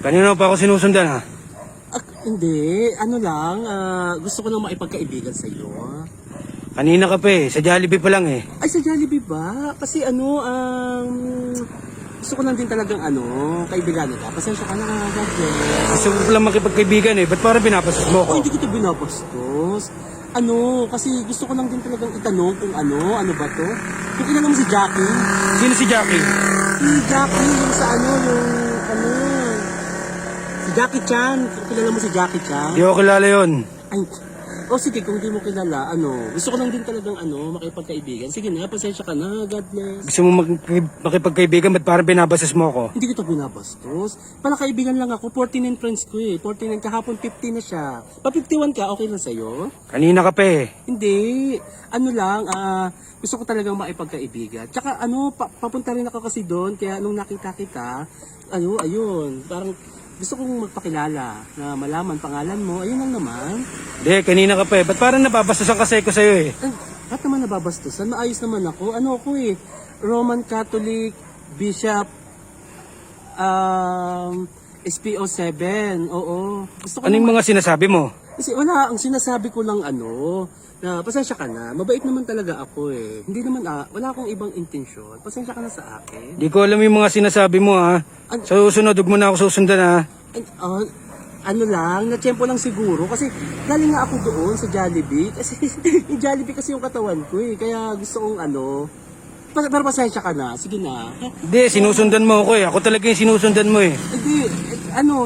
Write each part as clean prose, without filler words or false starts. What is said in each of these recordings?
Kanina pa ako sinusundan ha. Hindi, ano lang, gusto ko lang maipagkaibigan sa iyo. Kanina ka pa eh, sa Jollibee pa lang eh. Ay, sa Jollibee ba? Kasi gusto ko lang din talagang kaibigan ka. Pasensya ka na, God bless. Gusto ko lang makipagkaibigan eh, ba't parang pinapasas mo ko? Hindi kita binabastos. Kasi gusto ko lang din talagang itanong kung ano ba to? Kung kilala mo si Jackie? Sino si Jackie? Si Jackie, yung sa si Jackie Chan. Kung kilala mo si Jackie Chan? Di ko kilala yun. Ay, sige, kung di mo kilala, gusto ko lang din talagang makipagkaibigan. Sige na, pasensya ka na, God bless. Gusto mo makipagkaibigan, ba't parang pinapasas mo ko? Hindi kita binabastos. Palakaibigan lang ako, 49 friends ko eh. 49 kahapon, 50 na siya. Pa 51 ka, okay lang sa'yo? Kanina ka pa eh. Hindi, gusto ko talagang maipagkaibigan. Tsaka papunta rin ako kasi doon, kaya nung nakita kita, ayun, parang gusto kong magpakilala na malaman pangalan mo, ayun lang naman. Hindi, kanina ka pa eh. Ba't parang napapasasan kasi ko sa'yo eh? Ba't naman nababastusan? Maayos naman ako. Ako eh, Roman Catholic Bishop SPO7. Oo. Gusto ko Ano yung mga sinasabi mo? Kasi wala, ang sinasabi ko lang na pasensya ka na, mabait naman talaga ako eh. Hindi naman, wala akong ibang intensyon. Pasensya ka na sa akin. Di ko alam yung mga sinasabi mo ha. Sa susunod, huwag mo na ako susundan ha. Na-tiyempo lang siguro. Kasi galing nga ako doon sa Jollibee. Kasi yung Jollibee kasi yung katawan ko eh. Kaya gusto kong pero pasensya ka na, sige na. Hindi, sinusundan mo ako eh. Ako talaga yung sinusundan mo eh. Hindi,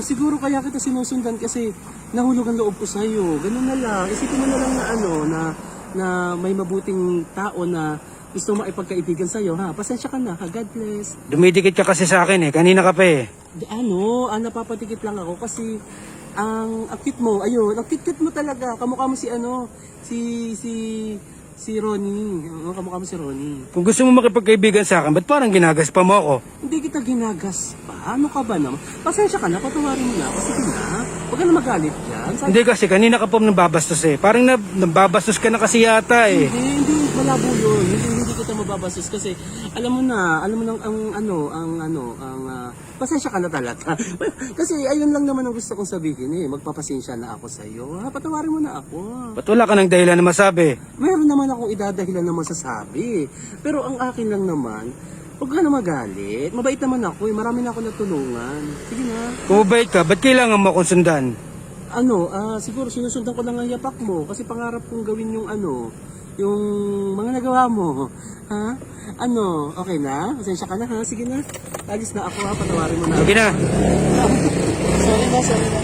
siguro kaya kita sinusundan kasi nahulog ang loob ko sa'yo. Ganun na lang. Isipin mo na lang na may mabuting tao na gusto maipagkaibigan sa'yo, ha? Pasensya ka na, ha? God bless. Dumidikit ka kasi sa akin eh. Kanina ka pa eh. Napapatikit lang ako kasi ang cute mo, ayun, ang cute mo talaga. Kamukha mo si Ronnie. Kamukha mo si Ronnie. Kung gusto mo makipagkaibigan sa akin, ba't parang ginagas pa mo ako? Hindi kita ginagas pa. Ano ka ba naman? Pasensya ka na, patawarin mo na ako. Sige na. Huwag ka na magalit dyan. Hindi kasi kanina ka pa nababastos eh. Parang nababastos ka na kasi yata eh. Hindi, malabo yun. Hindi kita mababastos kasi alam mo nang pasensya ka na talaga. Kasi ayun lang naman ang gusto kong sabihin eh. Magpapasensya na ako sa iyo. Patawarin mo na ako. Ba't wala ka ng dahilan na masabi? Meron naman akong idadahilan na masasabi. Pero ang akin lang naman, huwag ka na magalit. Mabait naman ako eh. Marami na ako natulungan. Sige na. Kung mabait ka, ba't kailangan mo akong sundan? Siguro sinusundan ko lang ang yapak mo. Kasi pangarap kong gawin yung yung mga nagawa mo. Ha? Okay na? Pasensya ka na ha? Sige na. Alis na ako ha. Patawarin mo na. Sige na. Sorry na.